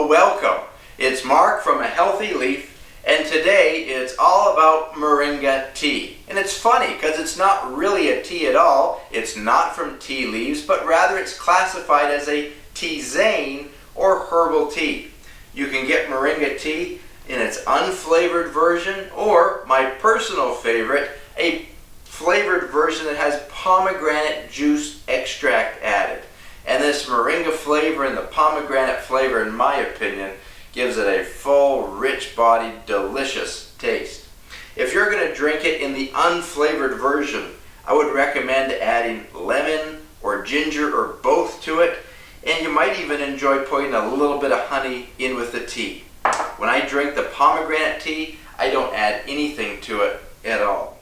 Welcome. It's Mark from A Healthy Leaf, and today it's all about Moringa tea. And it's funny because it's not really a tea at all. It's not from tea leaves, but rather it's classified as a tisane or herbal tea. You can get Moringa tea in its unflavored version, or my personal favorite, a flavored version that has pomegranate juice extract added. And this Moringa flavor and the pomegranate flavor, in my opinion, gives it a full, rich-bodied, delicious taste. If you're going to drink it in the unflavored version, I would recommend adding lemon or ginger or both to it, and you might even enjoy putting a little bit of honey in with the tea. When I drink the pomegranate tea, I don't add anything to it at all.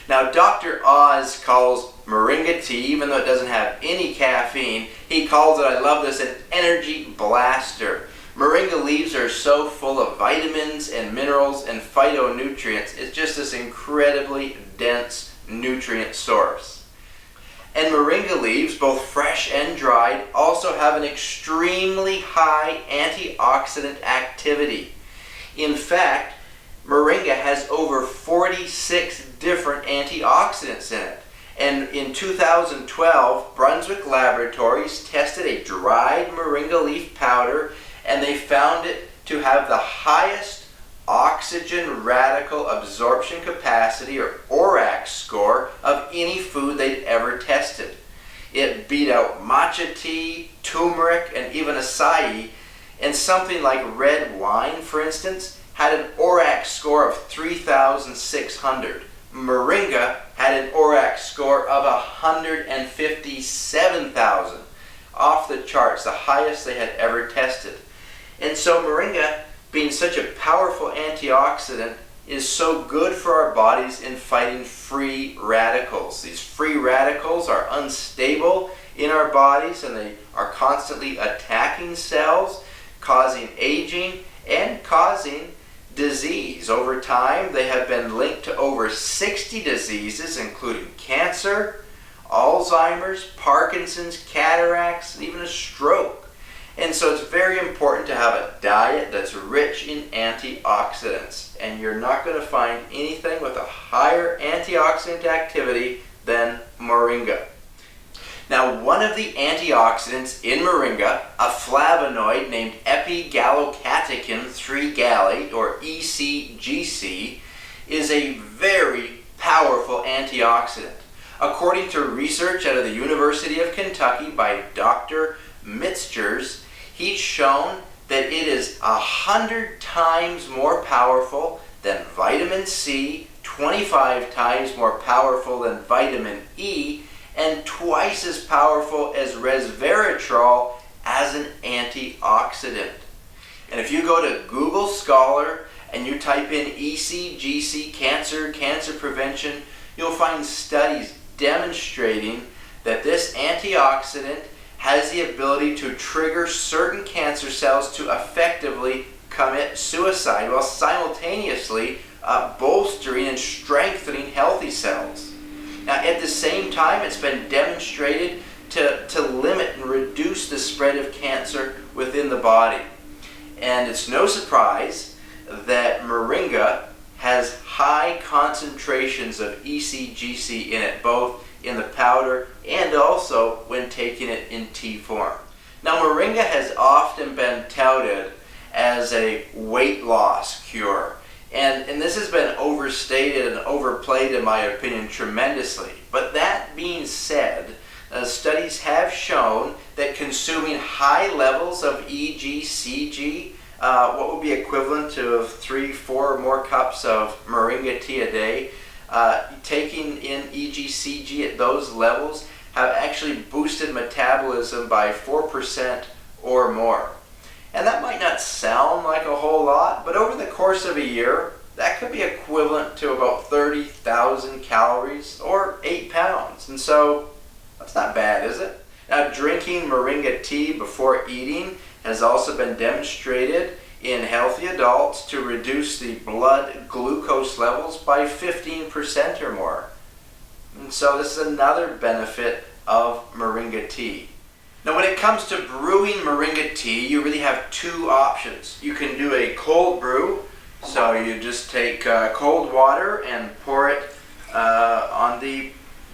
Now, Dr. Oz calls Moringa tea, even though it doesn't have any caffeine, he calls it, I love this, an energy blaster. Moringa leaves are so full of vitamins and minerals and phytonutrients. It's just this incredibly dense nutrient source. And Moringa leaves, both fresh and dried, also have an extremely high antioxidant activity. In fact, Moringa has over 46 different antioxidants in it. And in 2012, Brunswick Laboratories tested a dried Moringa leaf powder, and they found it to have the highest oxygen radical absorption capacity, or ORAC score, of any food they'd ever tested. It beat out matcha tea, turmeric, and even acai, and something like red wine, for instance, had an ORAC score of 3,600. Moringa had an ORAC score of 157,000. Off the charts, the highest they had ever tested. And so Moringa, being such a powerful antioxidant, is so good for our bodies in fighting free radicals. These free radicals are unstable in our bodies, and they are constantly attacking cells, causing aging and causing disease. Over time, they have been linked to over 60 diseases, including cancer, Alzheimer's, Parkinson's, cataracts, even a stroke. And so it's very important to have a diet that's rich in antioxidants. And you're not going to find anything with a higher antioxidant activity than Moringa. Now, one of the antioxidants in Moringa, a flavonoid named epigallocatechin 3-gallate, or EGCG, is a very powerful antioxidant. According to research out of the University of Kentucky by Dr. Mitzgers, he's shown that it is 100 times more powerful than vitamin C, 25 times more powerful than vitamin E, and twice as powerful as resveratrol as an antioxidant. And if you go to Google Scholar and you type in EGCG cancer prevention, you'll find studies demonstrating that this antioxidant has the ability to trigger certain cancer cells to effectively commit suicide while simultaneously bolstering and strengthening healthy cells. Now, at the same time, it's been demonstrated to limit and reduce the spread of cancer within the body. And it's no surprise that Moringa has high concentrations of EGCG in it, both in the powder and also when taking it in tea form. Now, Moringa has often been touted as a weight loss cure. And this has been overstated and overplayed, in my opinion, tremendously. But that being said, studies have shown that consuming high levels of EGCG, what would be equivalent to 3, 4 or more cups of Moringa tea a day, taking in EGCG at those levels have actually boosted metabolism by 4% or more. And that might not sound like a whole lot, but over the course of a year, that could be equivalent to about 30,000 calories or 8 pounds. And so that's not bad, is it? Now, drinking Moringa tea before eating has also been demonstrated in healthy adults to reduce the blood glucose levels by 15% or more. And so this is another benefit of Moringa tea. Now when it comes to brewing moringa tea, you really have two options. You can do a cold brew, so you just take cold water and pour it on the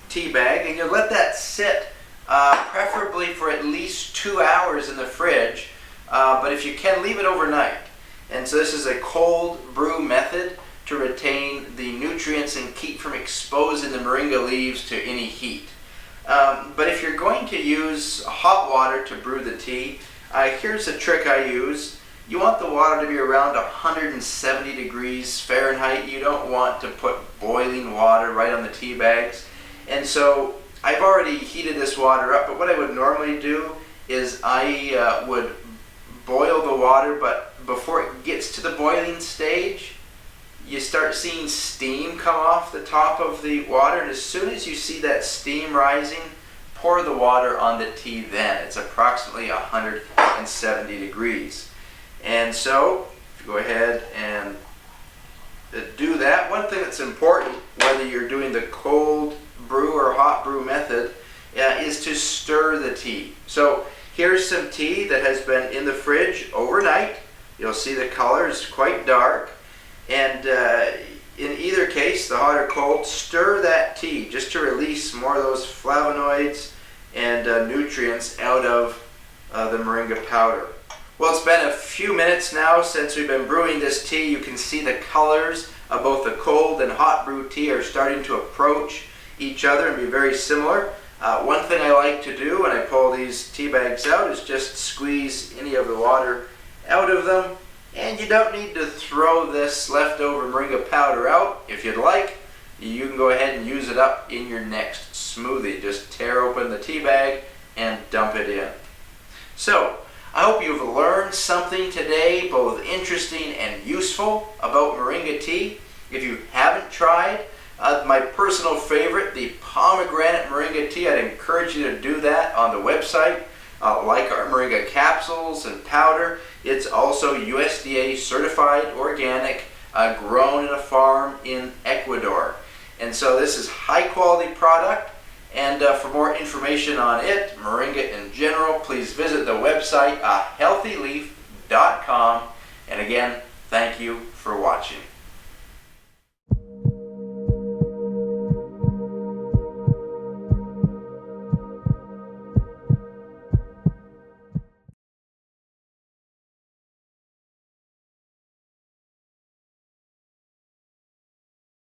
tea bag, and you let that sit preferably for at least 2 hours in the fridge, but if you can, leave it overnight. And so this is a cold brew method to retain the nutrients and keep from exposing the moringa leaves to any heat. But if you're going to use hot water to brew the tea, here's a trick I use. You want the water to be around 170 degrees Fahrenheit. You don't want to put boiling water right on the tea bags. And so I've already heated this water up, but what I would normally do is I would boil the water, but before it gets to the boiling stage, you start seeing steam come off the top of the water, and as soon as you see that steam rising, pour the water on the tea then. It's approximately 170 degrees. And so, if you go ahead and do that, one thing that's important, whether you're doing the cold brew or hot brew method, is to stir the tea. So here's some tea that has been in the fridge overnight. You'll see the color is quite dark. And in either case, the hot or cold, stir that tea just to release more of those flavonoids and nutrients out of the moringa powder. Well, it's been a few minutes now since we've been brewing this tea. You can see the colors of both the cold and hot brew tea are starting to approach each other and be very similar. One thing I like to do when I pull these tea bags out is just squeeze any of the water out of them. And you don't need to throw this leftover moringa powder out. If you'd like, you can go ahead and use it up in your next smoothie. Just tear open the tea bag and dump it in. So, I hope you've learned something today, both interesting and useful, about moringa tea. If you haven't tried my personal favorite, the pomegranate moringa tea, I'd encourage you to do that on the website. Like our moringa capsules and powder, it's also USDA certified organic, grown in a farm in Ecuador. And so this is high quality product. And for more information on it, moringa in general, please visit the website healthyleaf.com. And again, thank you for watching.